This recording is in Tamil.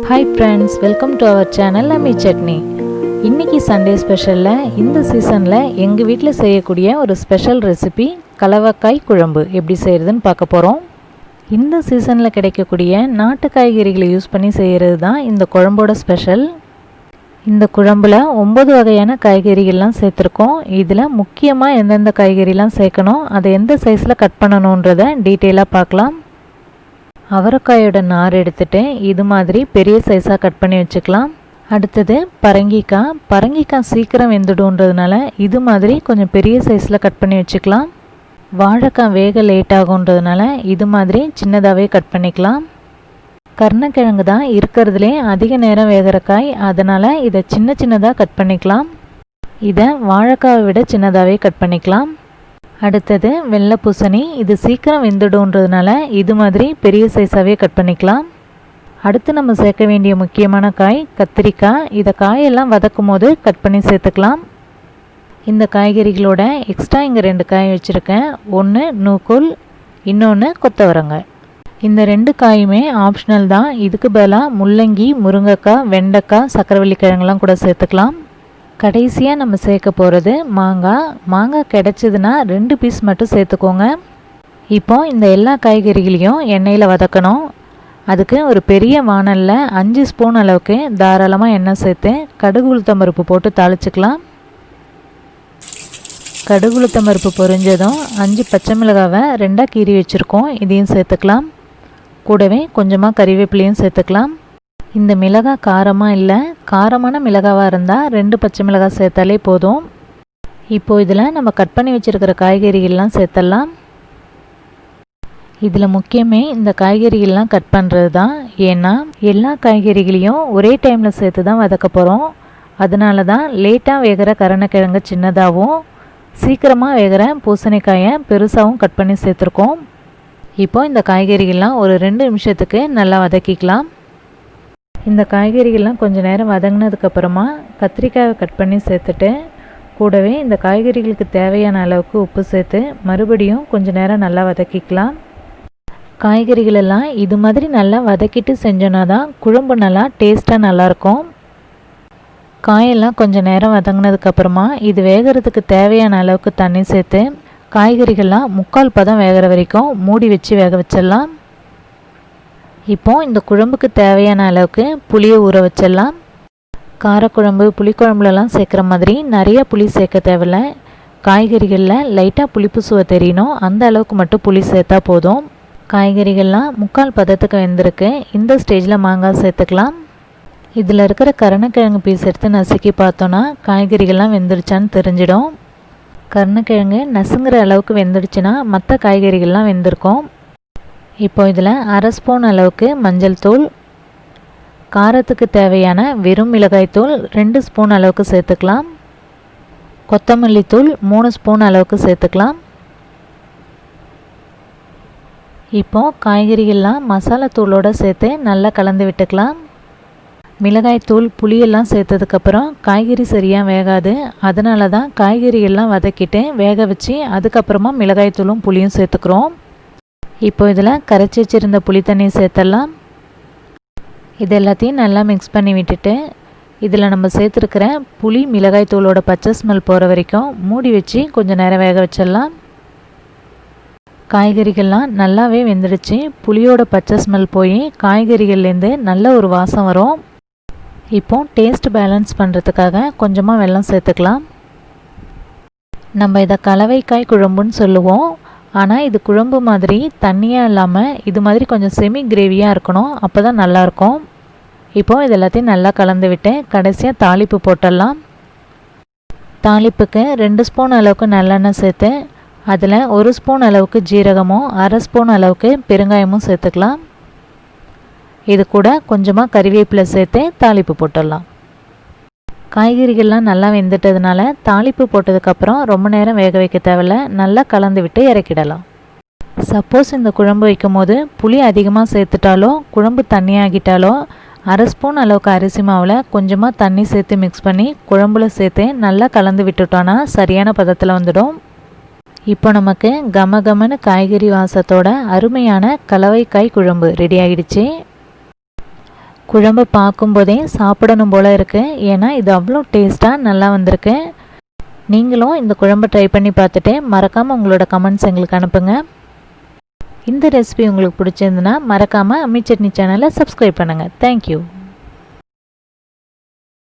Hi friends, welcome to our channel Ammi Chutney. இன்னைக்கு சண்டே ஸ்பெஷலில் இந்த சீசனில் எங்கள் வீட்டில் செய்யக்கூடிய ஒரு ஸ்பெஷல் ரெசிபி கலவக்காய் குழம்பு எப்படி செய்கிறதுன்னு பார்க்க போகிறோம். இந்த சீசனில் கிடைக்கக்கூடிய நாட்டு காய்கறிகளை யூஸ் பண்ணி செய்கிறது தான் இந்த குழம்போட ஸ்பெஷல். இந்த குழம்பில் 9 வகையான காய்கறிகள்லாம் சேர்த்துருக்கோம். இதில் முக்கியமாக எந்தெந்த காய்கறிலாம் சேர்க்கணும், அதை எந்த சைஸில் கட் பண்ணணுன்றதை டீட்டெயிலாக பார்க்கலாம். அவரைக்காயோட நார் எடுத்துட்டு இது மாதிரி பெரிய சைஸாக கட் பண்ணி வச்சுக்கலாம். அடுத்தது பரங்கிக்காய் சீக்கிரம் வெந்துடுன்றதுனால இது மாதிரி கொஞ்சம் பெரிய சைஸில் கட் பண்ணி வச்சுக்கலாம். வாழைக்காய் வேக லேட் ஆகுன்றதுனால இது மாதிரி சின்னதாகவே கட் பண்ணிக்கலாம். கருணக்கிழங்கு தான் இருக்கிறதுலே அதிக நேரம் வேகிற காய், அதனால் இதை சின்னதாக கட் பண்ணிக்கலாம். இதை வாழைக்காவை விட சின்னதாகவே கட் பண்ணிக்கலாம். அடுத்தது வெள்ளை பூசணி, இது சீக்கிரம் வெந்துடுன்றதுனால இது மாதிரி பெரிய சைஸாகவே கட் பண்ணிக்கலாம். அடுத்து நம்ம சேர்க்க வேண்டிய முக்கியமான காய் கத்திரிக்காய். இதை காயெல்லாம் வதக்கும் போது கட் பண்ணி சேர்த்துக்கலாம். இந்த காய்கறிகளோட எக்ஸ்ட்ரா இங்கே 2 காய் வச்சுருக்கேன். ஒன்று நூக்கோல், இன்னொன்று கொத்தவரங்காய். இந்த 2 காயுமே ஆப்ஷனல் தான். இதுக்கு பதிலாக முள்ளங்கி, முருங்கைக்காய், வெண்டைக்காய், சக்கரவள்ளி கிழங்குலாம் கூட சேர்த்துக்கலாம். கடைசியாக நம்ம சேர்க்க போகிறது மாங்காய் கிடைச்சதுன்னா 2 பீஸ் மட்டும் சேர்த்துக்கோங்க. இப்போ இந்த எல்லா காய்கறிகளையும் எண்ணெயில் வதக்கணும். அதுக்கு ஒரு பெரிய வாணலில் 5 ஸ்பூன் அளவுக்கு தாராளமாக எண்ணெய் சேர்த்து கடுகு உளுத்தம் பருப்பு போட்டு தாளிச்சுக்கலாம். கடுகு உளுத்தம் பருப்பு பொரிஞ்சதும் 5 பச்சை மிளகாவை 2ஆக கீறி வச்சுருக்கோம், இதையும் சேர்த்துக்கலாம். கூடவே கொஞ்சமாக கறிவேப்பிலையும் சேர்த்துக்கலாம். இந்த மிளகாய் காரமாக இல்லை, காரமான மிளகாவாக இருந்தால் 2 பச்சை மிளகாய் சேர்த்தாலே போதும். இப்போது இதில் நம்ம கட் பண்ணி வச்சுருக்கிற காய்கறிகள்லாம் சேர்த்துடலாம். இதில் முக்கியமே இந்த காய்கறிகள்லாம் கட் பண்ணுறது தான். ஏன்னா எல்லா காய்கறிகளையும் ஒரே டைமில் சேர்த்து தான் வதக்க போகிறோம். அதனால தான் லேட்டாக வேகிற கருணக்கிழங்கு சின்னதாகவும் சீக்கிரமாக வேகிற பூசணிக்காயை பெருசாகவும் கட் பண்ணி சேர்த்துருக்கோம். இப்போது இந்த காய்கறிகள்லாம் ஒரு 2 நிமிஷத்துக்கு நல்லா வதக்கிக்கலாம். இந்த காய்கறிகள்லாம் கொஞ்சம் நேரம் வதங்கினதுக்கப்புறமா கத்திரிக்காயை கட் பண்ணி சேர்த்துட்டு கூடவே இந்த காய்கறிகளுக்கு தேவையான அளவுக்கு உப்பு சேர்த்து மறுபடியும் கொஞ்சம் நேரம் நல்லா வதக்கிக்கலாம். காய்கறிகளெல்லாம் இது மாதிரி நல்லா வதக்கிட்டு செஞ்சோன்னா தான் குழம்பு நல்லா டேஸ்ட்டாக நல்லாயிருக்கும். காயெல்லாம் கொஞ்சம் நேரம் வதங்கினதுக்கப்புறமா இது வேகிறதுக்கு தேவையான அளவுக்கு தண்ணி சேர்த்து காய்கறிகள்லாம் 3/4 பதம் வேகிற வரைக்கும் மூடி வச்சு வேக வச்சிடலாம். இப்போது இந்த குழம்புக்கு தேவையான அளவுக்கு புளியை ஊற வச்சிடலாம். காரக்குழம்பு புளிக்குழம்புலலாம் சேர்க்குற மாதிரி நிறைய புளி சேர்க்க தேவையில்ல. காய்கறிகளில் லைட்டாக புளிப்பு சுவை தெரியணும், அந்த அளவுக்கு மட்டும் புளி சேர்த்தா போதும். காய்கறிகள்லாம் 3/4 பதத்துக்கு வெந்திருக்கு. இந்த ஸ்டேஜில் மாங்காய் சேர்த்துக்கலாம். இதில் இருக்கிற கருணக்கிழங்கு பீஸ் எடுத்து நசுக்கி பார்த்தோன்னா காய்கறிகள்லாம் வெந்துடுச்சான்னு தெரிஞ்சிடும். கருணக்கிழங்கு நசுங்கிற அளவுக்கு வெந்துடுச்சுன்னா மற்ற காய்கறிகள்லாம் வெந்திருக்கும். இப்போ இதில் 1/2 ஸ்பூன் அளவுக்கு மஞ்சள் தூள், காரத்துக்கு தேவையான வெறும் மிளகாய் தூள் 2 ஸ்பூன் அளவுக்கு சேர்த்துக்கலாம். கொத்தமல்லி தூள் 3 ஸ்பூன் அளவுக்கு சேர்த்துக்கலாம். இப்போது காய்கறிகள்லாம் மசாலா தூளோடு சேர்த்து நல்லா கலந்து விட்டுக்கலாம். மிளகாய் தூள் புளியெல்லாம் சேர்த்ததுக்கப்புறம் காய்கறி சரியாக வேகாது, அதனால தான் காய்கறிகள்லாம் வதக்கிட்டு வேக வச்சு அதுக்கப்புறமா மிளகாய் தூளும் புளியும் சேர்த்துக்கிறோம். இப்போ இதில் கரைச்சி வச்சுருந்த புளி தண்ணி சேர்த்துடலாம். இது எல்லாத்தையும் நல்லா மிக்ஸ் பண்ணி விட்டுட்டு இதில் நம்ம சேர்த்துருக்கிற புளி மிளகாய் தூளோட பச்சை ஸ்மெல் போகிற வரைக்கும் மூடி வச்சு கொஞ்சம் நேரம் வேக வச்சிடலாம். காய்கறிகள்லாம் நல்லாவே வெந்துடுச்சு. புளியோட பச்சை ஸ்மெல் போய் காய்கறிகள்லேருந்து நல்ல ஒரு வாசம் வரும். இப்போது டேஸ்ட் பேலன்ஸ் பண்ணுறதுக்காக கொஞ்சமாக வெல்லம் சேர்த்துக்கலாம். நம்ம இதை கலவைக்காய் குழம்புன்னு சொல்லுவோம். ஆனால் இது குழம்பு மாதிரி தண்ணியாக இல்லாமல் இது மாதிரி கொஞ்சம் செமி கிரேவியாக இருக்கணும், அப்போ தான் நல்லாயிருக்கும். இப்போது இது எல்லாத்தையும் நல்லா கலந்து விட்டு கடைசியாக தாளிப்பு போட்டுடலாம். தாளிப்புக்கு 2 ஸ்பூன் அளவுக்கு நல்லெண்ணெய் சேர்த்து அதில் 1 ஸ்பூன் அளவுக்கு ஜீரகமும் 1/2 ஸ்பூன் அளவுக்கு பெருங்காயமும் சேர்த்துக்கலாம். இது கூட கொஞ்சமாக கறிவேப்பிலை சேர்த்து தாளிப்பு போட்டுடலாம். காய்கறிகள்லாம் நல்லா வெந்துட்டதுனால தாளிப்பு போட்டதுக்கப்புறம் ரொம்ப நேரம் வேக வைக்க தேவையில்ல, நல்லா கலந்து விட்டு இறக்கிடலாம். சப்போஸ் இந்த குழம்பு வைக்கும் போது புளி அதிகமாக சேர்த்துட்டாலோ குழம்பு தண்ணியாகிட்டாலோ 1/2 ஸ்பூன் அளவுக்கு அரிசி மாவில் கொஞ்சமாக தண்ணி சேர்த்து மிக்ஸ் பண்ணி குழம்புல சேர்த்து நல்லா கலந்து விட்டுட்டோன்னா சரியான பதத்தில் வந்துடும். இப்போ நமக்கு கமகமன்னு காய்கறி வாசத்தோட அருமையான கலவைக்காய் குழம்பு ரெடி ஆகிடுச்சு. குழம்பை பார்க்கும்போதே சாப்பிடணும் போல் இருக்குது. ஏன்னா இது அவ்வளோ டேஸ்ட்டாக நல்லா வந்திருக்கு. நீங்களும் இந்த குழம்பை ட்ரை பண்ணி பார்த்துட்டு மறக்காமல் உங்களோட கமெண்ட்ஸ் எங்களுக்கு அனுப்புங்க. இந்த ரெசிபி உங்களுக்கு பிடிச்சிருந்துன்னா மறக்காமல் அம்மி சட்னி சேனலை சப்ஸ்கிரைப் பண்ணுங்கள். தேங்க்யூ.